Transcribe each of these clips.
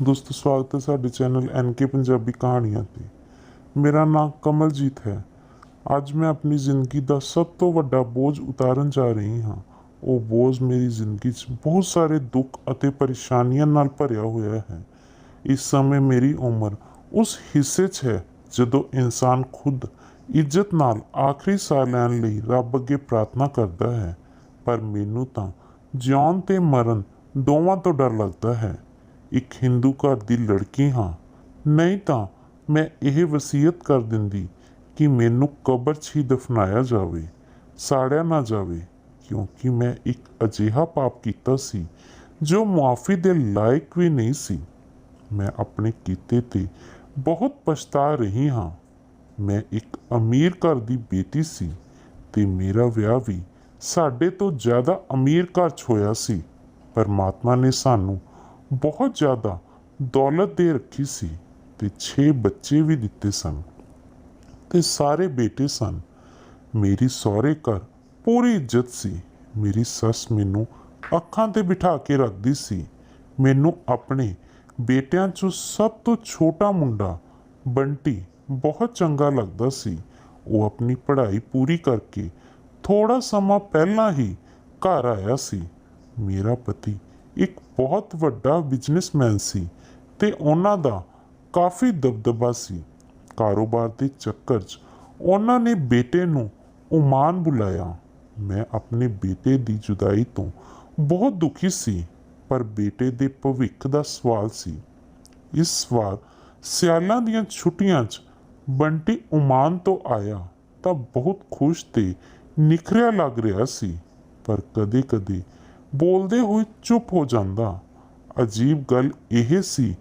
ਦੋਸਤੋ ਸਵਾਗਤ ਹੈ ਸਾਡੇ ਚੈਨਲ ਐਨਕੇ ਪੰਜਾਬੀ ਕਹਾਣੀਆਂ ਤੇ। ਮੇਰਾ ਨਾਮ ਕਮਲਜੀਤ ਹੈ। ਅੱਜ ਮੈਂ ਆਪਣੀ ਜ਼ਿੰਦਗੀ ਦਾ ਸਭ ਤੋਂ ਵੱਡਾ ਬੋਝ ਉਤਾਰਨ ਜਾ ਰਹੀ ਹਾਂ। ਉਹ ਬੋਝ ਮੇਰੀ ਜ਼ਿੰਦਗੀ 'ਚ ਬਹੁਤ ਸਾਰੇ ਦੁੱਖ ਅਤੇ ਪਰੇਸ਼ਾਨੀਆਂ ਨਾਲ ਭਰਿਆ ਹੋਇਆ ਹੈ। ਇਸ ਸਮੇਂ ਮੇਰੀ ਉਮਰ ਉਸ ਹਿੱਸੇ 'ਚ ਹੈ ਜਦੋਂ ਇਨਸਾਨ ਖੁਦ ਇੱਜ਼ਤ ਨਾਲ ਆਖਰੀ ਸਾਹ ਲੈਣ ਲਈ ਰੱਬ ਅੱਗੇ ਪ੍ਰਾਰਥਨਾ ਕਰਦਾ ਹੈ। ਪਰ ਮੈਨੂੰ ਤਾਂ ਜਿਉਣ ਤੇ ਮਰਨ ਦੋਵਾਂ ਤੋਂ ਡਰ ਲੱਗਦਾ ਹੈ। ਇੱਕ ਹਿੰਦੂ ਘਰ ਦੀ ਲੜਕੀ ਹਾਂ, ਨਹੀਂ ਤਾਂ ਮੈਂ ਇਹ ਵਸੀਅਤ ਕਰ ਦਿੰਦੀ ਕਿ ਮੈਨੂੰ ਕਬਰ 'ਚ ਹੀ ਦਫਨਾਇਆ ਜਾਵੇ, ਸਾੜਿਆ ਨਾ ਜਾਵੇ, ਕਿਉਂਕਿ ਮੈਂ ਇੱਕ ਅਜਿਹਾ ਪਾਪ ਕੀਤਾ ਸੀ ਜੋ ਮੁਆਫੀ ਦੇ ਲਾਇਕ ਵੀ ਨਹੀਂ ਸੀ। ਮੈਂ ਆਪਣੇ ਕੀਤੇ ਤੇ ਬਹੁਤ ਪਛਤਾ ਰਹੀ ਹਾਂ। ਮੈਂ ਇੱਕ ਅਮੀਰ ਘਰ ਦੀ ਬੇਟੀ ਸੀ ਤੇ ਮੇਰਾ ਵਿਆਹ ਵੀ ਸਾਡੇ ਤੋਂ ਜ਼ਿਆਦਾ ਅਮੀਰ ਘਰ 'ਚ ਹੋਇਆ ਸੀ। ਪਰਮਾਤਮਾ ਨੇ ਸਾਨੂੰ ਬਹੁਤ ਜ਼ਿਆਦਾ ਦੌਲਤ ਦੇ ਰੱਖੀ ਸੀ ਤੇ 6 ਬੱਚੇ ਵੀ ਦਿੱਤੇ ਸਨ ਤੇ ਸਾਰੇ ਬੇਟੇ ਸਨ। ਮੇਰੀ ਸਹੁਰੇ ਘਰ ਪੂਰੀ ਇੱਜ਼ਤ ਸੀ। ਮੇਰੀ ਸੱਸ ਮੈਨੂੰ ਅੱਖਾਂ ਤੇ ਬਿਠਾ ਕੇ ਰੱਖਦੀ ਸੀ। ਮੈਨੂੰ ਆਪਣੇ ਬੇਟਿਆਂ 'ਚੋਂ ਸਭ ਤੋਂ ਛੋਟਾ ਮੁੰਡਾ ਬੰਟੀ ਬਹੁਤ ਚੰਗਾ ਲੱਗਦਾ ਸੀ। ਉਹ ਆਪਣੀ ਪੜ੍ਹਾਈ ਪੂਰੀ ਕਰਕੇ ਥੋੜਾ ਸਮਾਂ ਪਹਿਲਾਂ ਹੀ ਘਰ ਆਇਆ ਸੀ। ਮੇਰਾ ਪਤੀ ਇੱਕ ਬਹੁਤ ਵੱਡਾ ਬਿਜ਼ਨਸਮੈਨ ਸੀ ਤੇ ਉਹਨਾਂ ਦਾ ਕਾਫੀ ਦਬਦਬਾ ਸੀ। ਕਾਰੋਬਾਰ ਦੇ ਚੱਕਰ 'ਚ ਉਹਨਾਂ ਨੇ ਬੇਟੇ ਨੂੰ ਓਮਾਨ ਬੁਲਾਇਆ। ਮੈਂ ਆਪਣੇ ਬੇਟੇ ਦੀ ਜੁਦਾਈ ਤੋਂ ਬਹੁਤ ਦੁਖੀ ਸੀ, ਪਰ ਬੇਟੇ ਦੇ ਭਵਿੱਖ ਦਾ ਸਵਾਲ ਸੀ। ਇਸ ਵਾਰ ਸਿਆਲਾਂ ਦੀਆਂ ਛੁੱਟੀਆਂ 'ਚ ਬੰਟੀ ਓਮਾਨ ਤੋਂ ਆਇਆ ਤਾਂ ਬਹੁਤ ਖੁਸ਼ ਤੇ ਨਿਖਰਿਆ ਲੱਗ ਰਿਹਾ ਸੀ, ਪਰ ਕਦੇ-ਕਦੇ ਬੋਲਦੇ ਹੋਏ ਚੁੱਪ ਹੋ ਜਾਂਦਾ। ਅਜੀਬ ਗੱਲ ਇਹ ਸੀ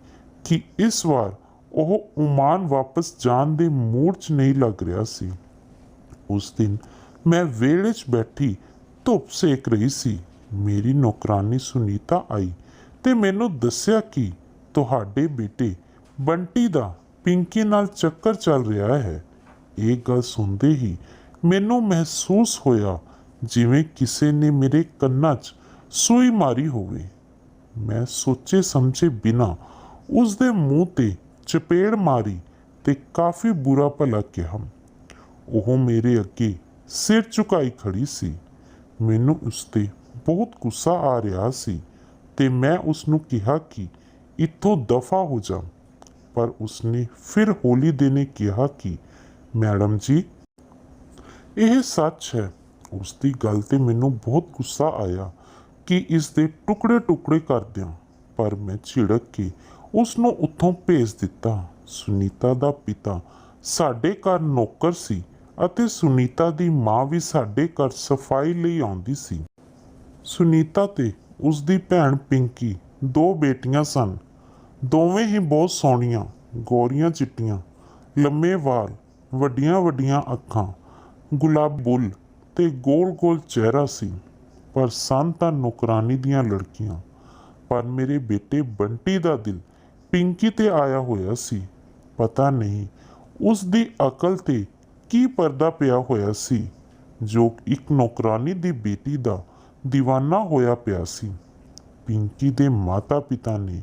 ਕਿ ਇਸ ਵਾਰ ਉਹ ਓਮਾਨ ਵਾਪਸ ਜਾਣ ਦੇ ਮੂਡ 'ਚ ਨਹੀਂ ਲੱਗ ਰਿਹਾ ਸੀ। ਉਸ ਦਿਨ ਮੈਂ ਵਿਹੜੇ 'ਚ ਬੈਠੀ ਧੁੱਪ ਸੇਕ ਰਹੀ ਸੀ। ਮੇਰੀ ਨੌਕਰਾਨੀ ਸੁਨੀਤਾ ਆਈ ਤੇ ਮੈਨੂੰ ਦੱਸਿਆ ਕਿ ਤੁਹਾਡੇ ਬੇਟੇ ਬੰਟੀ ਦਾ ਪਿੰਕੀ ਨਾਲ ਚੱਕਰ ਚੱਲ ਰਿਹਾ ਹੈ। ਇਹ ਗੱਲ ਸੁਣਦੇ ਹੀ ਮੈਨੂੰ ਮਹਿਸੂਸ ਹੋਇਆ ਜਿਵੇਂ ਕਿਸੇ ਨੇ ਮੇਰੇ ਕੰਨਾਂ 'ਚ ਸੂਈ ਮਾਰੀ ਹੋਵੇ। ਮੈਂ ਸੋਚੇ ਸਮਝੇ ਬਿਨਾਂ ਉਸ ਦੇ ਮੂੰਹ ਤੇ ਚਪੇੜ ਮਾਰੀ ਤੇ ਕਾਫੀ ਬੁਰਾ ਭਲਾ ਕਿਹਾ। ਉਹ ਮੇਰੇ ਅੱਗੇ ਸਿਰ ਝੁਕਾਈ ਖੜੀ ਸੀ। ਮੈਨੂੰ ਉਸ 'ਤੇ ਬਹੁਤ ਗੁੱਸਾ ਆ ਰਿਹਾ ਸੀ ਤੇ ਮੈਂ ਉਸ ਨੂੰ ਕਿਹਾ ਕਿ ਇੱਥੋਂ ਦਫਾ ਹੋ ਜਾ, ਪਰ ਉਸਨੇ ਫਿਰ ਹੌਲੀ ਦੇਣੇ ਕਿਹਾ ਕਿ ਮੈਡਮ ਜੀ, ਇਹ ਸੱਚ ਹੈ। ਉਸ ਦੀ ਗੱਲ 'ਤੇ ਮੈਨੂੰ ਬਹੁਤ ਗੁੱਸਾ ਆਇਆ ਕਿ ਇਸ ਦੇ ਟੁਕੜੇ ਟੁਕੜੇ ਕਰ ਦਿਆਂ, ਪਰ ਮੈਂ ਝਿੜਕ ਕੇ ਉਸ ਨੂੰ ਉੱਥੋਂ ਭੇਜ ਦਿੱਤਾ। ਸੁਨੀਤਾ ਦਾ ਪਿਤਾ ਸਾਡੇ ਘਰ ਨੌਕਰ ਸੀ ਅਤੇ ਸੁਨੀਤਾ ਦੀ ਮਾਂ ਵੀ ਸਾਡੇ ਘਰ ਸਫਾਈ ਲਈ ਆਉਂਦੀ ਸੀ। ਸੁਨੀਤਾ ਤੇ ਉਸ ਦੀ ਭੈਣ ਪਿੰਕੀ 2 ਬੇਟੀਆਂ ਸਨ। ਦੋਵੇਂ ਹੀ ਬਹੁਤ ਸੋਹਣੀਆਂ, ਗੋਰੀਆਂ ਚਿੱਟੀਆਂ, ਲੰਮੇ ਵਾਲ, ਵੱਡੀਆਂ ਵੱਡੀਆਂ ਅੱਖਾਂ, ਗੁਲਾਬੀ ਬੁੱਲ੍ਹ ਤੇ ਗੋਲ ਗੋਲ ਚਿਹਰਾ ਸੀ। ਪਰ ਸਨ ਤਾਂ ਨੌਕਰਾਨੀ ਦੀਆਂ ਲੜਕੀਆਂ। ਪਰ ਮੇਰੇ ਬੇਟੇ ਬੰਟੀ ਦਾ ਦਿਲ ਪਿੰਕੀ ਤੇ ਆਇਆ ਹੋਇਆ ਸੀ। ਪਤਾ ਨਹੀਂ ਉਸ ਦੀ ਅਕਲ ਤੇ ਕੀ ਪਰਦਾ ਪਿਆ ਹੋਇਆ ਸੀ ਜੋ ਇੱਕ ਨੌਕਰਾਨੀ ਦੀ ਬੇਟੀ ਦਾ دیਵਾਨਾ ਹੋਇਆ ਪਿਆ ਸੀ। ਪਿੰਕੀ ਦੇ ਮਾਤਾ ਪਿਤਾ ਨੇ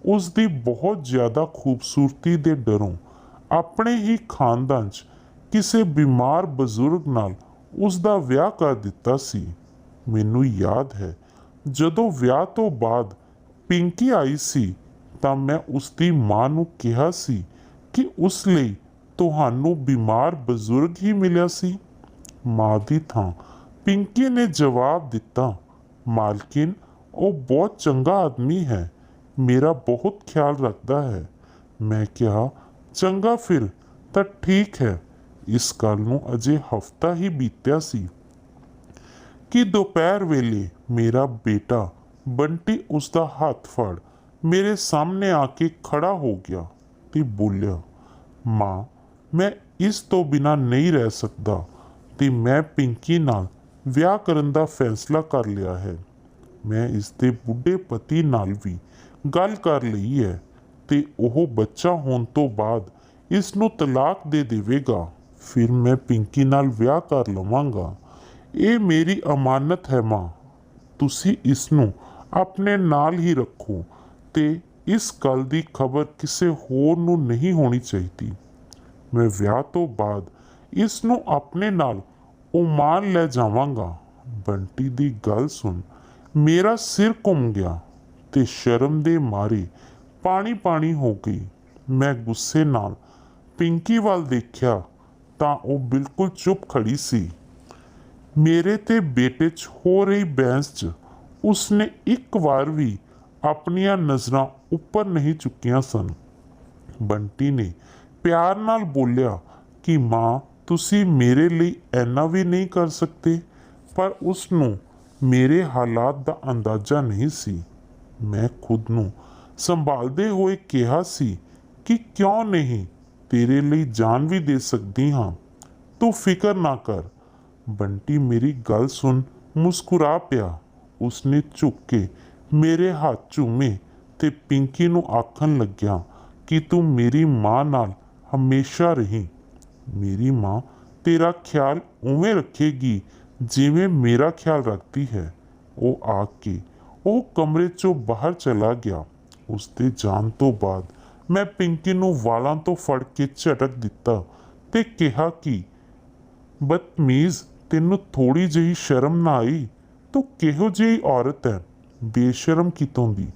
ਉਸ ਦੀ ਬਹੁਤ ਜ਼ਿਆਦਾ ਖੂਬਸੂਰਤੀ ਦੇ ਡਰੋਂ ਆਪਣੇ ਹੀ ਖਾਨਦਾਨ 'ਚ ਕਿਸੇ ਬਿਮਾਰ ਬਜ਼ੁਰਗ ਨਾਲ ਉਸ ਦਾ ਵਿਆਹ ਕਰ ਦਿੱਤਾ ਸੀ। ਮੈਨੂੰ ਯਾਦ ਹੈ ਜਦੋਂ ਵਿਆਹ ਤੋਂ ਬਾਅਦ ਪਿੰਕੀ ਆਈ ਸੀ ਤਾਂ ਮੈਂ ਉਸ ਦੀ ਮਾਂ ਨੂੰ ਕਿਹਾ ਸੀ ਕਿ ਉਸ ਲਈ ਤੁਹਾਨੂੰ ਬਿਮਾਰ ਬਜ਼ੁਰਗ ਹੀ ਮਿਲਿਆ ਸੀ। ਮਾਂ ਦੀ ਥਾਂ ਪਿੰਕੀ ਨੇ ਜਵਾਬ ਦਿੱਤਾ, ਮਾਲਕਿਨ, ਉਹ ਬਹੁਤ ਚੰਗਾ ਆਦਮੀ ਹੈ, ਮੇਰਾ ਬਹੁਤ ਖਿਆਲ ਰੱਖਦਾ ਹੈ। ਮੈਂ ਕਿਹਾ, ਚੰਗਾ ਫਿਰ ਤਾਂ ਠੀਕ ਹੈ। ਇਸ ਗੱਲ ਨੂੰ ਅਜੇ ਹਫ਼ਤਾ ਹੀ ਬੀਤਿਆ ਸੀ ਕਿ ਦੁਪਹਿਰ ਵੇਲੇ ਮੇਰਾ ਬੇਟਾ ਬੰਟੀ ਉਸ ਦਾ ਹੱਥ ਫੜ ਮੇਰੇ ਸਾਹਮਣੇ ਆ ਕੇ ਖੜਾ ਹੋ ਗਿਆ ਤੇ ਬੋਲਿਆ, ਮਾਂ, ਮੈਂ ਇਸ ਤੋਂ ਬਿਨਾਂ ਨਹੀਂ ਰਹਿ ਸਕਦਾ ਤੇ ਮੈਂ ਪਿੰਕੀ ਨਾਲ ਵਿਆਹ ਕਰਨ ਦਾ ਫੈਸਲਾ ਕਰ ਲਿਆ ਹੈ। ਮੈਂ ਇਸ ਦੇ ਬੁੱਢੇ ਪਤੀ ਨਾਲ ਵੀ ਗੱਲ ਕਰ ਲਈ ਹੈ ਤੇ ਉਹ ਬੱਚਾ ਹੋਣ ਤੋਂ ਬਾਅਦ ਇਸ ਨੂੰ ਤਲਾਕ ਦੇ ਦੇਵੇਗਾ। ਫਿਰ ਮੈਂ ਪਿੰਕੀ ਨਾਲ ਵਿਆਹ ਕਰ ਲਵਾਂਗਾ। ਇਹ ਮੇਰੀ ਅਮਾਨਤ ਹੈ ਮਾਂ, ਤੁਸੀਂ ਇਸ ਨੂੰ ਆਪਣੇ ਨਾਲ ਹੀ ਰੱਖੋ ਤੇ ਇਸ ਗੱਲ ਦੀ ਖਬਰ ਕਿਸੇ ਹੋਰ ਨੂੰ ਨਹੀਂ ਹੋਣੀ ਚਾਹੀਦੀ। ਮੈਂ ਵਿਆਹ ਤੋਂ ਬਾਅਦ ਇਸ ਨੂੰ ਆਪਣੇ ਨਾਲ ਓਮਾਨ ਲੈ ਜਾਵਾਂਗਾ। ਬੰਟੀ ਦੀ ਗੱਲ ਸੁਣ ਮੇਰਾ ਸਿਰ ਘੁੰਮ ਗਿਆ ਤੇ ਸ਼ਰਮ ਦੇ ਮਾਰੇ ਪਾਣੀ ਪਾਣੀ ਹੋ ਗਈ। ਮੈਂ ਗੁੱਸੇ ਨਾਲ ਪਿੰਕੀ ਵੱਲ ਦੇਖਿਆ ਤਾਂ ਉਹ ਬਿਲਕੁਲ ਚੁੱਪ ਖੜੀ ਸੀ। ਮੇਰੇ ਤੇ ਬੇਟੇ 'ਚ ਹੋ ਰਹੀ ਬਹਿਸ 'ਚ ਉਸਨੇ ਇੱਕ ਵਾਰ ਵੀ ਆਪਣੀਆਂ ਨਜ਼ਰਾਂ ਉੱਪਰ ਨਹੀਂ ਚੁੱਕੀਆਂ ਸਨ। ਬੰਟੀ ਨੇ ਪਿਆਰ ਨਾਲ ਬੋਲਿਆ ਕਿ ਮਾਂ ਤੁਸੀਂ ਮੇਰੇ ਲਈ ਇੰਨਾ ਵੀ ਨਹੀਂ ਕਰ ਸਕਦੇ, ਪਰ ਉਸ ਨੂੰ ਮੇਰੇ ਹਾਲਾਤ ਦਾ ਅੰਦਾਜ਼ਾ ਨਹੀਂ ਸੀ। ਮੈਂ ਖੁਦ ਨੂੰ ਸੰਭਾਲਦੇ ਹੋਏ ਕਿਹਾ ਸੀ ਕਿ ਕਿਉਂ ਨਹੀਂ, ਤੇਰੇ ਲਈ ਜਾਨ ਵੀ ਦੇ ਸਕਦੀ ਹਾਂ, ਤੂੰ ਫਿਕਰ ਨਾ ਕਰ। ਬੰਟੀ ਮੇਰੀ ਗੱਲ ਸੁਣ ਮੁਸਕਰਾ ਪਿਆ। ਉਸਨੇ ਝੁਕ ਕੇ ਮੇਰੇ ਹੱਥ ਚੂਮੇ ਤੇ ਪਿੰਕੀ ਨੂੰ ਆਖਣ ਲੱਗਿਆ ਕਿ ਤੂੰ ਮੇਰੀ ਮਾਂ ਨਾਲ ਹਮੇਸ਼ਾ ਰਹੀਂ। ਮੇਰੀ ਮਾਂ ਤੇਰਾ ਖਿਆਲ ਉਵੇਂ ਰੱਖੇਗੀ ਜਿਵੇਂ ਮੇਰਾ ਖਿਆਲ ਰੱਖਦੀ ਹੈ। ਉਹ ਆ ਕੇ ਉਹ ਕਮਰੇ 'ਚੋਂ ਬਾਹਰ ਚਲਾ ਗਿਆ। ਉਸ ਦੇ ਜਾਣ ਤੋਂ ਬਾਅਦ ਮੈਂ ਪਿੰਕੀ ਨੂੰ ਵਾਲਾਂ ਤੋਂ ਫੜ ਕੇ ਝਟਕ ਦਿੱਤਾ ਤੇ ਕਿਹਾ ਕਿ ਬਦਤਮੀਜ਼, ਤੈਨੂੰ ਥੋੜੀ ਜਿਹੀ ਸ਼ਰਮ ਨਾ ਆਈ? ਤੂੰ ਕਿਹੋ ਜਿਹੀ ਔਰਤ ਹੈ, ਬੇਸ਼ਰਮ ਕਿਤੋਂ ਦੀ।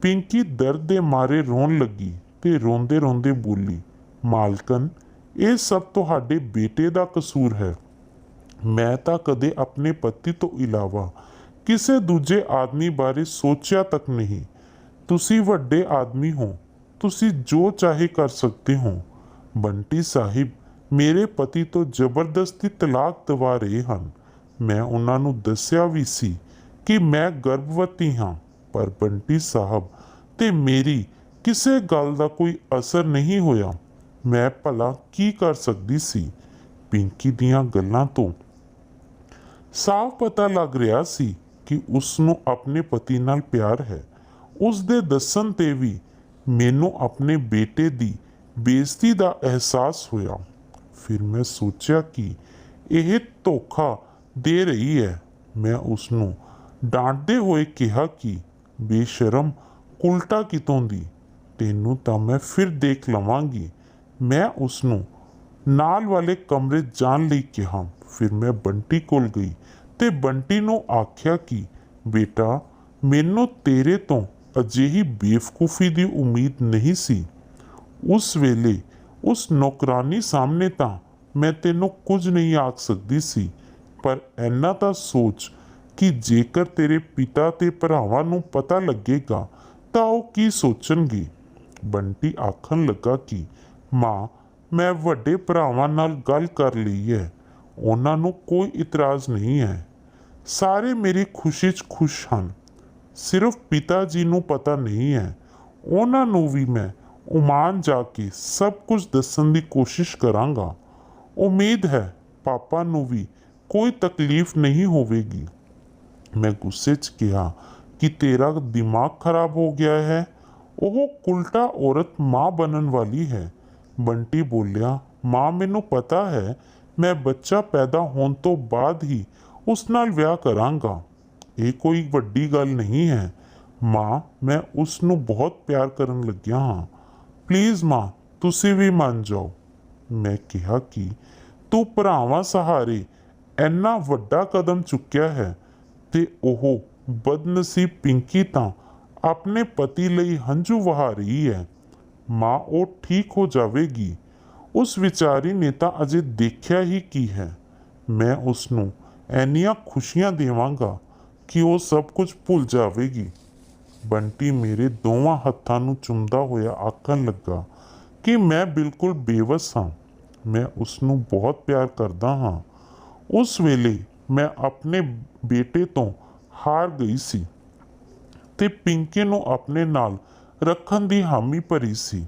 ਪਿੰਕੀ ਦਰਦ ਦੇ ਮਾਰੇ ਰੋਣ ਲੱਗੀ ਤੇ ਰੋਂਦੇ ਰੋਂਦੇ ਬੋਲੀ, ਮਾਲਕਨ ਇਹ ਸਭ ਤੁਹਾਡੇ ਬੇਟੇ ਦਾ ਕਸੂਰ ਹੈ। ਮੈਂ ਤਾਂ ਕਦੇ ਆਪਣੇ ਪਤੀ ਤੋਂ ਇਲਾਵਾ ਕਿਸੇ ਦੂਜੇ ਆਦਮੀ ਬਾਰੇ ਸੋਚਿਆ ਤੱਕ ਨਹੀਂ। ਤੁਸੀਂ ਵੱਡੇ ਆਦਮੀ ਹੋ, ਤੁਸੀਂ ਜੋ ਚਾਹੇ ਕਰ ਸਕਦੇ ਹੋ। ਬੰਟੀ ਸਾਹਿਬ ਮੇਰੇ ਪਤੀ ਤੋਂ ਜ਼ਬਰਦਸਤੀ ਤਲਾਕ ਦਿਵਾ ਰਹੇ ਹਨ। ਮੈਂ ਉਹਨਾਂ ਨੂੰ ਦੱਸਿਆ ਵੀ ਸੀ ਕਿ ਮੈਂ ਗਰਭਵਤੀ ਹਾਂ, ਪਰ ਬੰਟੀ ਸਾਹਿਬ ਤੇ ਮੇਰੀ ਕਿਸੇ ਗੱਲ ਦਾ ਕੋਈ ਅਸਰ ਨਹੀਂ ਹੋਇਆ। ਮੈਂ ਭਲਾ ਕੀ ਕਰ ਸਕਦੀ ਸੀ? ਪਿੰਕੀ ਦੀਆਂ ਗੱਲਾਂ ਤੋਂ ਸਾਫ਼ ਪਤਾ ਲੱਗ ਰਿਹਾ ਸੀ ਕਿ ਉਸ ਨੂੰ ਆਪਣੇ ਪਤੀ ਨਾਲ ਪਿਆਰ ਹੈ। ਉਸ ਦੇ ਦੱਸਣ 'ਤੇ ਵੀ ਮੈਨੂੰ ਆਪਣੇ ਬੇਟੇ ਦੀ ਬੇਇੱਜ਼ਤੀ ਦਾ ਅਹਿਸਾਸ ਹੋਇਆ। ਫਿਰ ਮੈਂ ਸੋਚਿਆ ਕਿ ਇਹ ਧੋਖਾ ਦੇ ਰਹੀ ਹੈ। ਮੈਂ ਉਸ ਨੂੰ ਡਾਂਟਦੇ ਹੋਏ ਕਿਹਾ ਕਿ ਬੇਸ਼ਰਮ ਉਲਟਾ ਕਿਤੋਂ ਦੀ, ਤੈਨੂੰ ਤਾਂ ਮੈਂ ਫਿਰ ਦੇਖ ਲਵਾਂਗੀ। ਮੈਂ ਉਸ ਨੂੰ ਨਾਲ ਵਾਲੇ ਕਮਰੇ ਜਾਣ ਲਈ ਕਿਹਾ। ਫਿਰ ਮੈਂ ਬੰਟੀ ਕੋਲ ਗਈ ਤੇ ਬੰਟੀ ਨੂੰ ਆਖਿਆ ਕਿ ਬੇਟਾ, ਮੈਨੂੰ ਤੇਰੇ ਤੋਂ ਅਜਿਹੀ ਬੇਵਕੂਫੀ ਦੀ ਉਮੀਦ ਨਹੀਂ ਸੀ। ਉਸ ਵੇਲੇ ਉਸ ਨੌਕਰਾਨੀ ਸਾਹਮਣੇ ਤਾਂ ਮੈਂ ਤੈਨੂੰ ਕੁਝ ਨਹੀਂ ਆਖ ਸਕਦੀ ਸੀ, ਪਰ ਇੰਨਾ ਤਾਂ ਸੋਚ ਕਿ ਜੇਕਰ ਤੇਰੇ ਪਿਤਾ ਤੇ ਭਰਾਵਾਂ ਨੂੰ ਪਤਾ ਲੱਗੇਗਾ ਤਾਂ ਉਹ ਕੀ ਸੋਚਣਗੇ। ਬੰਟੀ ਆਖਣ ਲੱਗਾ ਕਿ ਮਾਂ, ਮੈਂ ਵੱਡੇ ਭਰਾਵਾਂ ਨਾਲ ਗੱਲ ਕਰ ਲਈ ਹੈ, ਉਹਨਾਂ ਨੂੰ ਕੋਈ ਇਤਰਾਜ਼ ਨਹੀਂ ਹੈ। ਸਾਰੇ ਮੇਰੀ ਖੁਸ਼ੀ 'ਚ ਖੁਸ਼ ਹਨ। ਸਿਰਫ ਪਿਤਾ ਜੀ ਨੂੰ ਪਤਾ ਨਹੀਂ ਹੈ। ਉਹਨਾਂ ਨੂੰ ਵੀ ਮੈਂ ਓਮਾਨ ਜਾ ਕੇ ਸਭ ਕੁਝ ਦੱਸਣ ਦੀ ਕੋਸ਼ਿਸ਼ ਕਰਾਂਗਾ। ਉਮੀਦ ਹੈ ਪਾਪਾ ਨੂੰ ਵੀ ਕੋਈ ਤਕਲੀਫ ਨਹੀਂ ਹੋਵੇਗੀ। ਮੈਂ ਗੁੱਸੇ 'ਚ ਕਿਹਾ ਕਿ ਤੇਰਾ ਦਿਮਾਗ ਖਰਾਬ ਹੋ ਗਿਆ ਹੈ। ਉਹ ਉਲਟਾ ਔਰਤ ਮਾਂ ਬਣਨ ਵਾਲੀ ਹੈ। ਬੰਟੀ ਬੋਲਿਆ, ਮਾਂ ਮੈਨੂੰ ਪਤਾ ਹੈ, ਮੈਂ ਬੱਚਾ ਪੈਦਾ ਹੋਣ ਤੋਂ ਬਾਅਦ ਹੀ ਉਸ ਨਾਲ ਵਿਆਹ ਕਰਾਂਗਾ। ਇਹ ਕੋਈ ਵੱਡੀ ਗੱਲ ਨਹੀਂ ਹੈ ਮਾਂ, ਮੈਂ ਉਸ ਨੂੰ ਬਹੁਤ ਪਿਆਰ ਕਰਨ ਲੱਗਿਆ ਹਾਂ। ਪਲੀਜ਼ ਮਾਂ, ਤੁਸੀਂ ਵੀ ਮੰਨ ਜਾਓ। ਮੈਂ ਕਿਹਾ ਕਿ ਤੂੰ ਭਰਾਵਾਂ ਸਹਾਰੇ ਇੰਨਾ ਵੱਡਾ ਕਦਮ ਚੁੱਕਿਆ ਹੈ ਤੇ ਉਹ ਬਦਨਸੀਬ ਪਿੰਕੀ ਤਾਂ ਆਪਣੇ ਪਤੀ ਲਈ ਹੰਝੂ ਵਹਾ ਰਹੀ ਹੈ। ਮਾਂ, ਉਹ ਠੀਕ ਹੋ ਜਾਵੇਗੀ। ਉਸ ਵਿਚਾਰੀ ਨੇ ਤਾਂ ਅਜੇ ਦੇਖਿਆ ਹੀ ਕੀ ਹੈ। ਮੈਂ ਉਸ ਨੂੰ ਇੰਨੀਆਂ ਖੁਸ਼ੀਆਂ ਦੇਵਾਂਗਾ ਕਿ ਉਹ ਸਭ ਕੁਝ ਭੁੱਲ ਜਾਵੇਗੀ। ਬੰਟੀ ਮੇਰੇ ਦੋਵਾਂ ਹੱਥਾਂ ਨੂੰ ਚੁੰਮਦਾ ਹੋਇਆ ਆਖਣ ਲੱਗਾ ਕਿ ਮੈਂ ਬਿਲਕੁਲ ਬੇਵੱਸ ਹਾਂ। ਮੈਂ ਉਸ ਨੂੰ ਬਹੁਤ ਪਿਆਰ ਕਰਦਾ ਹਾਂ। ਉਸ ਵੇਲੇ ਮੈਂ ਆਪਣੇ ਬੇਟੇ ਤੋਂ ਹਾਰ ਗਈ ਸੀ ਤੇ ਪਿੰਕੀ ਨੂੰ ਆਪਣੇ ਨਾਲ ਰੱਖਣ ਦੀ ਹਾਮੀ ਭਰੀ ਸੀ।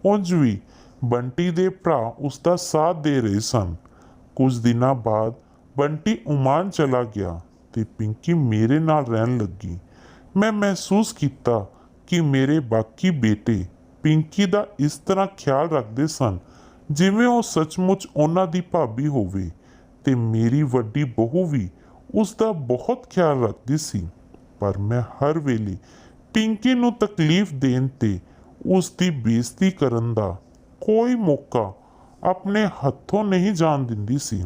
ਉਂਝ ਵੀ ਬੰਟੀ ਦੇ ਭਰਾ ਉਸ ਦਾ ਸਾਥ ਦੇ ਰਹੇ ਸਨ। ਕੁਝ ਦਿਨਾਂ ਬਾਅਦ ਬੰਟੀ ਓਮਾਨ ਚਲਾ ਗਿਆ ਤੇ ਪਿੰਕੀ ਮੇਰੇ ਨਾਲ ਰਹਿਣ ਲੱਗੀ। ਮੈਂ ਮਹਿਸੂਸ ਕੀਤਾ ਕਿ ਮੇਰੇ ਬਾਕੀ ਬੇਟੇ ਪਿੰਕੀ ਦਾ ਇਸ ਤਰ੍ਹਾਂ ਖਿਆਲ ਰੱਖਦੇ ਸਨ ਜਿਵੇਂ ਉਹ ਸੱਚਮੁੱਚ ਉਹਨਾਂ ਦੀ ਭਾਬੀ ਹੋਵੇ, ਤੇ ਮੇਰੀ ਵੱਡੀ ਬਹੂ ਵੀ ਉਸ ਦਾ ਬਹੁਤ ਖਿਆਲ ਰੱਖਦੀ ਸੀ। ਪਰ ਮੈਂ ਹਰ ਵੇਲੇ ਪਿੰਕੀ ਨੂੰ ਤਕਲੀਫ ਦੇਣ ਤੇ ਉਸ ਦੀ ਬੇਇੱਜ਼ਤੀ ਕਰਨ ਦਾ ਕੋਈ ਮੌਕਾ ਆਪਣੇ ਹੱਥੋਂ ਨਹੀਂ ਜਾਣ ਦਿੰਦੀ ਸੀ।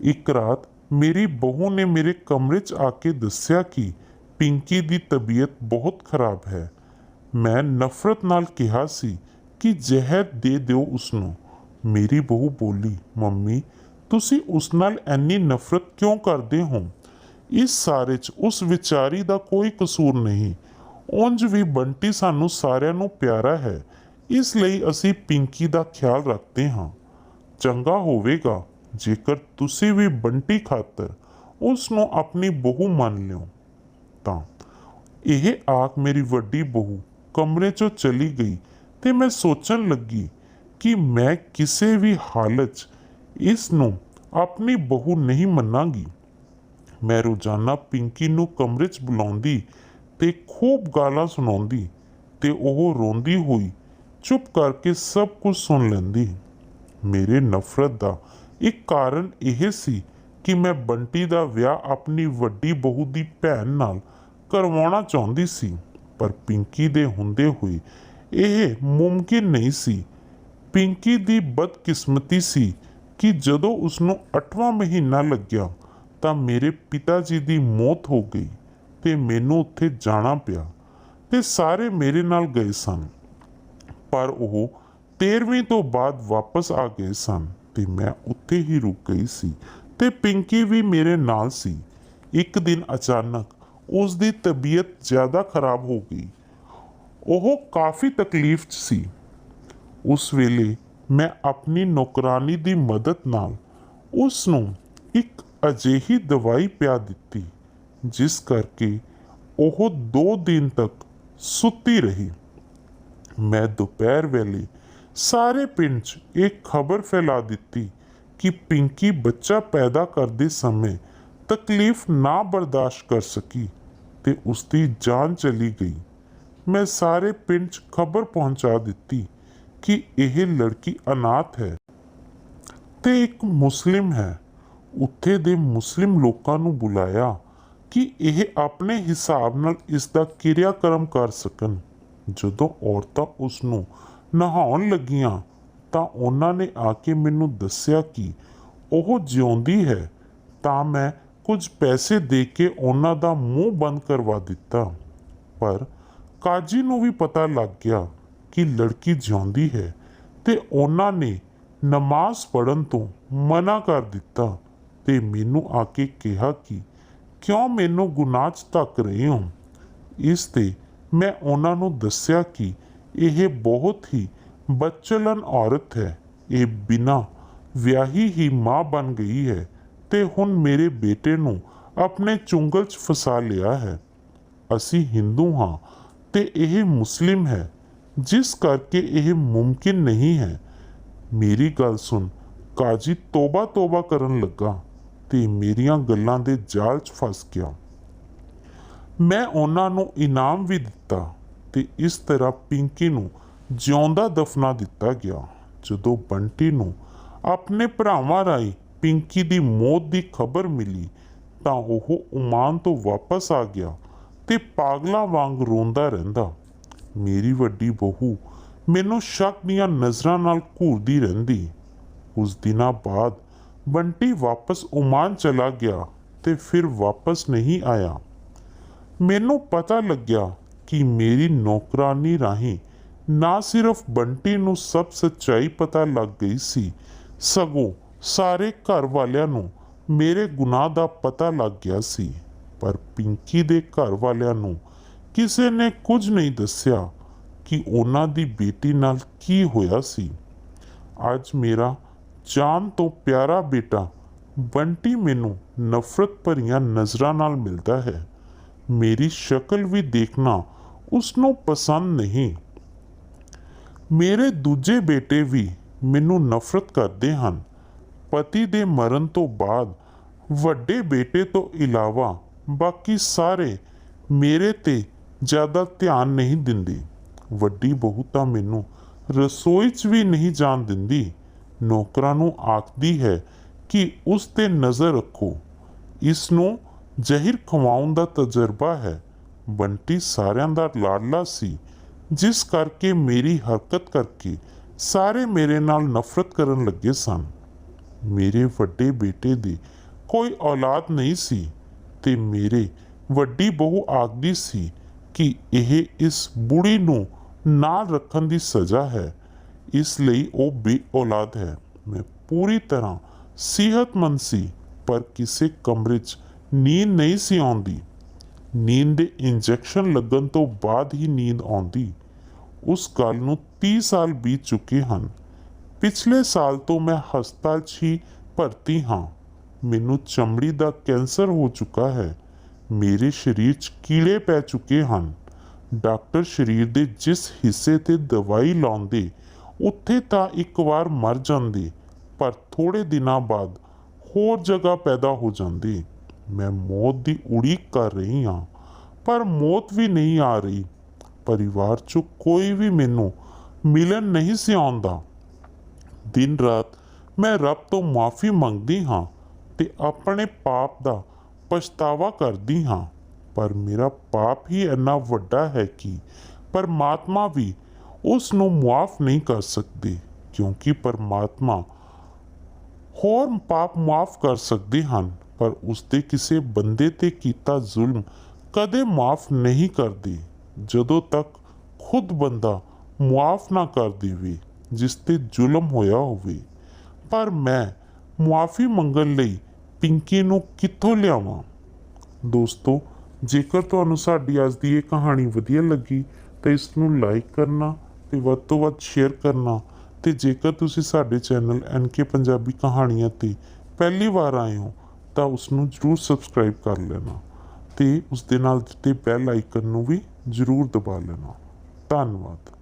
ਇੱਕ ਰਾਤ ਮੇਰੀ ਬਹੂ ਨੇ ਮੇਰੇ ਕਮਰੇ 'ਚ ਆ ਕੇ ਦੱਸਿਆ ਕਿ ਪਿੰਕੀ ਦੀ ਤਬੀਅਤ ਬਹੁਤ ਖਰਾਬ ਹੈ। ਮੈਂ ਨਫ਼ਰਤ ਨਾਲ ਕਿਹਾ ਸੀ ਕਿ ਜ਼ਹਿਰ ਦੇ ਦਿਓ ਉਸਨੂੰ। ਮੇਰੀ ਬਹੂ ਬੋਲੀ, ਮੰਮੀ ਤੁਸੀਂ ਉਸ ਨਾਲ ਇੰਨੀ ਨਫ਼ਰਤ ਕਿਉਂ ਕਰਦੇ ਹੋ? ਇਸ ਸਾਰੇ 'ਚ ਉਸ ਵਿਚਾਰੀ ਦਾ ਕੋਈ ਕਸੂਰ ਨਹੀਂ। ਉਂਝ ਵੀ ਬੰਟੀ ਸਾਨੂੰ ਸਾਰਿਆਂ ਨੂੰ ਪਿਆਰਾ ਹੈ, ਇਸ ਲਈ ਅਸੀਂ ਪਿੰਕੀ ਦਾ ਖਿਆਲ ਰੱਖਦੇ ਹਾਂ। ਚੰਗਾ ਹੋਵੇਗਾ ਜੇਕਰ ਤੁਸੀਂ ਵੀ ਬੰਟੀ ਖਾਤਰ ਉਸ ਨੂੰ ਆਪਣੀ ਬਹੂ ਮੰਨ ਲਿਓ। ਤਾਂ ਇਹ ਆਖ ਮੇਰੀ ਵੱਡੀ ਬਹੂ ਕਮਰੇ 'ਚੋਂ ਚਲੀ ਗਈ ਤੇ ਮੈਂ ਸੋਚਣ ਲੱਗੀ ਕਿ ਮੈਂ ਕਿਸੇ ਵੀ ਹਾਲਤ 'ਚ ਇਸ ਨੂੰ ਆਪਣੀ ਬਹੂ ਨਹੀਂ ਮੰਨਾਂਗੀ। ਮੈਂ ਰੋਜ਼ਾਨਾ ਪਿੰਕੀ ਨੂੰ ਕਮਰੇ 'ਚ ਬੁਲਾਉਂਦੀ ਤੇ ਖੂਬ ਗਾਲਾਂ ਸੁਣਾਉਂਦੀ ਤੇ ਉਹ ਰੋਂਦੀ ਹੋਈ ਚੁੱਪ ਕਰਕੇ ਸਭ ਕੁਝ ਸੁਣ ਲੈਂਦੀ। ਮੇਰੇ ਨਫ਼ਰਤ ਦਾ ਇੱਕ ਕਾਰਨ ਇਹ ਸੀ ਕਿ ਮੈਂ ਬੰਟੀ ਦਾ ਵਿਆਹ ਆਪਣੀ ਵੱਡੀ ਬਹੂ ਦੀ ਭੈਣ ਨਾਲ ਕਰਵਾਉਣਾ ਚਾਹੁੰਦੀ ਸੀ, ਪਰ ਪਿੰਕੀ ਦੇ ਹੁੰਦੇ ਹੋਏ ਇਹ ਮੁਮਕਿਨ ਨਹੀਂ ਸੀ। ਪਿੰਕੀ ਦੀ ਬਦਕਿਸਮਤੀ ਸੀ ਕਿ ਜਦੋਂ ਉਸਨੂੰ 8ਵਾਂ ਮਹੀਨਾ ਲੱਗਿਆ ਤਾਂ ਮੇਰੇ ਪਿਤਾ ਜੀ ਦੀ ਮੌਤ ਹੋ ਗਈ ਤੇ ਮੈਨੂੰ ਉੱਥੇ ਜਾਣਾ ਪਿਆ ਤੇ ਸਾਰੇ ਮੇਰੇ ਨਾਲ ਗਏ ਸਨ, ਪਰ ਉਹ 13ਵੀਂ ਤੋਂ ਬਾਅਦ ਵਾਪਸ ਆ ਗਏ ਸਨ ਤੇ ਮੈਂ ਉੱਥੇ ਹੀ ਰੁਕ ਗਈ ਸੀ ਤੇ ਪਿੰਕੀ ਵੀ ਮੇਰੇ ਨਾਲ ਸੀ। ਇੱਕ ਦਿਨ ਅਚਾਨਕ ਉਸ ਦੀ ਤਬੀਅਤ ਜ਼ਿਆਦਾ ਖਰਾਬ ਹੋ ਗਈ। ਉਹ ਕਾਫੀ ਤਕਲੀਫ 'ਚ ਸੀ। ਉਸ ਵੇਲੇ ਮੈਂ ਆਪਣੀ ਨੌਕਰਾਨੀ ਦੀ ਮਦਦ ਨਾਲ ਉਸ ਨੂੰ ਇੱਕ ਅਜਿਹੀ ਦਵਾਈ ਪਿਆ ਦਿੱਤੀ ਜਿਸ ਕਰਕੇ ਉਹ 2 ਦਿਨ ਤੱਕ ਸੁੱਤੀ ਰਹੀ। ਮੈਂ ਦੁਪਹਿਰ ਵੇਲੇ ਸਾਰੇ ਪਿੰਡ 'ਚ ਇਹ ਖਬਰ ਫੈਲਾ ਦਿੱਤੀ ਕਿ ਪਿੰਕੀ ਬੱਚਾ ਪੈਦਾ ਕਰਦੇ ਸਮੇਂ ਤਕਲੀਫ ਨਾ ਬਰਦਾਸ਼ਤ ਕਰ ਸਕੀ ਤੇ ਉਸ ਦੀ ਜਾਨ ਚਲੀ ਗਈ। ਮੈਂ ਸਾਰੇ ਪਿੰਡ 'ਚ ਖਬਰ ਪਹੁੰਚਾ ਦਿੱਤੀ ਕਿ ਇਹ ਲੜਕੀ ਅਨਾਥ ਹੈ ਤੇ ਇੱਕ ਮੁਸਲਿਮ ਹੈ। ਉੱਥੇ ਦੇ ਮੁਸਲਿਮ ਲੋਕਾਂ ਨੂੰ ਬੁਲਾਇਆ ਕਿ ਇਹ ਆਪਣੇ ਹਿਸਾਬ ਨਾਲ ਇਸ ਦਾ ਕਿਰਿਆਕਰਮ ਕਰ ਸਕਣ। ਜਦੋਂ ਔਰਤਾਂ ਉਸ ਨੂੰ ਨਹਾਉਣ ਲੱਗੀਆਂ ਤਾਂ ਉਹਨਾਂ ਨੇ ਆ ਕੇ ਮੈਨੂੰ ਦੱਸਿਆ ਕਿ ਉਹ ਜਿਉਂਦੀ ਹੈ, ਤਾਂ ਮੈਂ ਕੁਝ ਪੈਸੇ ਦੇ ਕੇ ਉਹਨਾਂ ਦਾ ਮੂੰਹ ਬੰਦ ਕਰਵਾ ਦਿੱਤਾ। ਪਰ ਕਾਜੀ ਨੂੰ ਵੀ ਪਤਾ ਲੱਗ ਗਿਆ ਕਿ ਲੜਕੀ ਜਿਉਂਦੀ ਹੈ ਤੇ ਉਹਨਾਂ ਨੇ ਨਮਾਜ਼ ਪੜ੍ਹਨ ਤੋਂ ਮਨਾ ਕਰ ਦਿੱਤਾ ਤੇ ਮੈਨੂੰ ਆ ਕੇ ਕਿਹਾ ਕਿ ਕਿਉਂ ਮੈਨੂੰ ਗੁਨਾਹ 'ਚ ਧੱਕ ਰਹੇ ਹੋ। ਇਸ ਤੇ ਮੈਂ ਉਹਨਾਂ ਨੂੰ ਦੱਸਿਆ ਕਿ ਇਹ ਬਹੁਤ ਹੀ ਬਦਚਲਨ ਔਰਤ ਹੈ। ਇਹ ਬਿਨਾਂ ਵਿਆਹੀ ਹੀ ਮਾਂ ਬਣ ਗਈ ਹੈ ਤੇ ਹੁਣ ਮੇਰੇ ਬੇਟੇ ਨੂੰ ਆਪਣੇ ਚੁੰਗਲ 'ਚ ਫਸਾ ਲਿਆ ਹੈ। ਅਸੀਂ ਹਿੰਦੂ ਹਾਂ ਤੇ ਇਹ ਮੁਸਲਿਮ ਹੈ, ਜਿਸ ਕਰਕੇ ਇਹ ਮੁਮਕਿਨ ਨਹੀਂ ਹੈ। ਮੇਰੀ ਗੱਲ ਸੁਣ। ਕਾਜੀ ਤੋਬਾ ਕਰਨ ਲੱਗਾ ਤੇ ਮੇਰੀਆਂ ਗੱਲਾਂ ਦੇ ਜਾਲ 'ਚ ਫਸ ਗਿਆ। ਮੈਂ ਉਹਨਾਂ ਨੂੰ ਇਨਾਮ ਵੀ ਦਿੱਤਾ ਤੇ ਇਸ ਤਰ੍ਹਾਂ ਪਿੰਕੀ ਨੂੰ ਜਿਉਂਦਾ ਦਫਨਾ ਦਿੱਤਾ ਗਿਆ। ਜਦੋਂ ਬੰਟੀ ਨੂੰ ਆਪਣੇ ਭਰਾਵਾਂ ਰਾਹੀਂ ਪਿੰਕੀ ਦੀ ਮੌਤ ਦੀ ਖਬਰ ਮਿਲੀ ਤਾਂ ਉਹ ਓਮਾਨ ਤੋਂ ਵਾਪਸ ਆ ਗਿਆ ਤੇ ਪਾਗਲਾਂ ਵਾਂਗ ਰੋਂਦਾ ਰਹਿੰਦਾ। ਮੇਰੀ ਵੱਡੀ ਬਹੂ ਮੈਨੂੰ ਸ਼ੱਕ ਦੀਆਂ ਨਜ਼ਰਾਂ ਨਾਲ ਘੂਰਦੀ ਰਹਿੰਦੀ। ਕੁਝ ਦਿਨਾਂ ਬਾਅਦ ਬੰਟੀ ਵਾਪਸ ਓਮਾਨ ਚਲਾ ਗਿਆ ਤੇ ਫਿਰ ਵਾਪਸ ਨਹੀਂ ਆਇਆ। ਮੈਨੂੰ ਪਤਾ ਲੱਗਿਆ ਕਿ ਮੇਰੀ ਨੌਕਰਾਨੀ ਰਾਹੀਂ ਨਾ ਸਿਰਫ ਬੰਟੀ ਨੂੰ ਸਭ ਸੱਚਾਈ ਪਤਾ ਲੱਗ ਗਈ ਸੀ, ਸਗੋਂ ਸਾਰੇ ਘਰ ਵਾਲਿਆਂ ਨੂੰ ਮੇਰੇ ਗੁਨਾਹ ਦਾ ਪਤਾ ਲੱਗ ਗਿਆ ਸੀ। ਪਰ ਪਿੰਕੀ ਦੇ ਘਰ ਵਾਲਿਆਂ ਨੂੰ ਕਿਸੇ ਨੇ ਕੁਝ ਨਹੀਂ ਦੱਸਿਆ ਕਿ ਉਹਨਾਂ ਦੀ ਬੇਟੀ ਨਾਲ ਕੀ ਹੋਇਆ ਸੀ। ਅੱਜ ਮੇਰਾ ਜਾਨ ਤੋਂ ਪਿਆਰਾ ਬੇਟਾ ਬੰਟੀ ਮੈਨੂੰ ਨਫ਼ਰਤ ਭਰੀਆਂ ਨਜ਼ਰਾਂ ਨਾਲ ਮਿਲਦਾ ਹੈ। ਮੇਰੀ ਸ਼ਕਲ ਵੀ ਦੇਖਣਾ ਉਸਨੂੰ ਪਸੰਦ ਨਹੀਂ। ਮੇਰੇ ਦੂਜੇ ਬੇਟੇ ਵੀ ਮੈਨੂੰ ਨਫ਼ਰਤ ਕਰਦੇ ਹਨ। ਪਤੀ ਦੇ ਮਰਨ ਤੋਂ ਬਾਅਦ ਵੱਡੇ ਬੇਟੇ ਤੋਂ ਇਲਾਵਾ ਬਾਕੀ ਸਾਰੇ ਮੇਰੇ ਤੇ ਜ਼ਿਆਦਾ ਧਿਆਨ ਨਹੀਂ ਦਿੰਦੇ। ਵੱਡੀ ਬਹੂ ਤਾਂ ਮੈਨੂੰ ਰਸੋਈ 'ਚ ਵੀ ਨਹੀਂ ਜਾਣ ਦਿੰਦੀ। ਨੌਕਰਾਂ ਨੂੰ ਆਖਦੀ ਹੈ ਕਿ ਉਸ 'ਤੇ ਨਜ਼ਰ ਰੱਖੋ, ਇਸ ਨੂੰ ਜ਼ਹਿਰ ਖਵਾਉਣ ਦਾ ਤਜਰਬਾ ਹੈ। ਬੰਟੀ ਸਾਰਿਆਂ ਦਾ ਲਾਡਲਾ ਸੀ, ਜਿਸ ਕਰਕੇ ਮੇਰੀ ਹਰਕਤ ਕਰਕੇ ਸਾਰੇ ਮੇਰੇ ਨਾਲ ਨਫ਼ਰਤ ਕਰਨ ਲੱਗੇ ਸਨ। ਮੇਰੇ ਵੱਡੇ ਬੇਟੇ ਦੀ ਕੋਈ ਔਲਾਦ ਨਹੀਂ ਸੀ ਤੇ ਮੇਰੇ ਵੱਡੀ ਬਹੂ ਆਖਦੀ ਸੀ ਕਿ ਇਹ ਇਸ ਬੁੜੀ ਨੂੰ ਨਾਲ ਰੱਖਣ ਦੀ ਸਜ਼ਾ ਹੈ, ਇਸ ਲਈ ਉਹ ਬੇ ਔਲਾਦ ਹੈ। ਮੈਂ ਪੂਰੀ ਤਰ੍ਹਾਂ ਸਿਹਤਮੰਦ ਸੀ, ਪਰ ਕਿਸੇ ਕਮਰੇ 'ਚ ਨੀਂਦ ਨਹੀਂ ਸੀ ਆਉਂਦੀ। ਨੀਂਦ ਦੇ ਇੰਜੈਕਸ਼ਨ ਲੱਗਣ ਤੋਂ ਬਾਅਦ ਹੀ ਨੀਂਦ ਆਉਂਦੀ। ਉਸ ਗੱਲ ਨੂੰ 30 ਸਾਲ ਬੀਤ ਚੁੱਕੇ ਹਨ। ਪਿਛਲੇ ਸਾਲ ਤੋਂ ਮੈਂ ਹਸਪਤਾਲ 'ਚ ਹੀ ਭਰਤੀ ਹਾਂ। ਮੈਨੂੰ ਚਮੜੀ ਦਾ ਕੈਂਸਰ ਹੋ ਚੁੱਕਾ ਹੈ। ਮੇਰੇ ਸਰੀਰ 'ਚ ਕੀੜੇ ਪੈ ਚੁੱਕੇ ਹਨ। ਡਾਕਟਰ ਸਰੀਰ ਦੇ ਜਿਸ ਹਿੱਸੇ 'ਤੇ ਦਵਾਈ ਲਾਉਂਦੇ ਉੱਥੇ ਤਾਂ ਇੱਕ ਵਾਰ ਮਰ ਜਾਂਦੇ, ਪਰ ਥੋੜ੍ਹੇ ਦਿਨਾਂ ਬਾਅਦ ਹੋਰ ਜਗ੍ਹਾ ਪੈਦਾ ਹੋ ਜਾਂਦੀ। ਮੈਂ ਮੌਤ ਦੀ ਉਡੀਕ ਕਰ ਰਹੀ ਹਾਂ, ਪਰ ਮੌਤ ਵੀ ਨਹੀਂ ਆ ਰਹੀ। ਪਰਿਵਾਰ 'ਚੋਂ ਕੋਈ ਵੀ ਮੈਨੂੰ ਮਿਲਣ ਨਹੀਂ ਸੀ ਆਉਂਦਾ। ਦਿਨ ਰਾਤ ਮੈਂ ਰੱਬ ਤੋਂ ਮਾफ़ੀ ਮੰਗਦੀ ਹਾਂ ਤੇ ਆਪਣੇ ਪਾਪ ਦਾ ਪਛਤਾਵਾ ਕਰਦੀ ਹਾਂ, ਪਰ ਮੇਰਾ ਪਾਪ ਹੀ ਇੰਨਾ ਵੱਡਾ ਹੈ ਕਿ ਪਰਮਾਤਮਾ ਵੀ ਉਸ ਨੂੰ ਮੁਆਫ਼ ਨਹੀਂ ਕਰ ਸਕਦੇ, ਕਿਉਂਕਿ ਪਰਮਾਤਮਾ ਹੋਰ ਪਾਪ ਮੁਆਫ਼ ਕਰ ਸਕਦੇ ਹਨ, ਪਰ ਉਸਦੇ ਕਿਸੇ ਬੰਦੇ 'ਤੇ ਕੀਤਾ ਜ਼ੁਲਮ ਕਦੇ ਮਾफ़ ਨਹੀਂ ਕਰਦੇ, ਜਦੋਂ ਤੱਕ ਖੁਦ ਬੰਦਾ ਮੁਆਫ਼ ਨਾ ਕਰ ਦੇਵੇ ਜਿਸ 'ਤੇ ਜ਼ੁਲਮ ਹੋਇਆ ਹੋਵੇ। ਪਰ ਮੈਂ ਮੁਆਫ਼ੀ ਮੰਗਣ ਲਈ ਪਿੰਕੀ ਨੂੰ ਕਿੱਥੋਂ ਲਿਆਵਾਂ? ਦੋਸਤੋ, ਜੇਕਰ ਤੁਹਾਨੂੰ ਸਾਡੀ ਅੱਜ ਦੀ ਇਹ ਕਹਾਣੀ ਵਧੀਆ ਲੱਗੀ ਤਾਂ ਇਸ ਨੂੰ ਲਾਈਕ ਕਰਨਾ ਤੇ ਵੱਧ ਤੋਂ ਵੱਧ ਸ਼ੇਅਰ ਕਰਨਾ, ਤੇ ਜੇਕਰ ਤੁਸੀਂ ਸਾਡੇ ਚੈਨਲ NK ਪੰਜਾਬੀ ਕਹਾਣੀਆਂ 'ਤੇ ਪਹਿਲੀ ਵਾਰ ਆਏ ਹੋ ਤਾਂ ਉਸ ਨੂੰ ਜ਼ਰੂਰ ਸਬਸਕ੍ਰਾਈਬ ਕਰ ਲੈਣਾ ਤੇ ਉਸ ਦੇ ਨਾਲ ਦਿੱਤੇ ਬੈਲ ਆਈਕਨ ਨੂੰ ਵੀ ਜ਼ਰੂਰ ਦਬਾ ਲੈਣਾ। ਧੰਨਵਾਦ।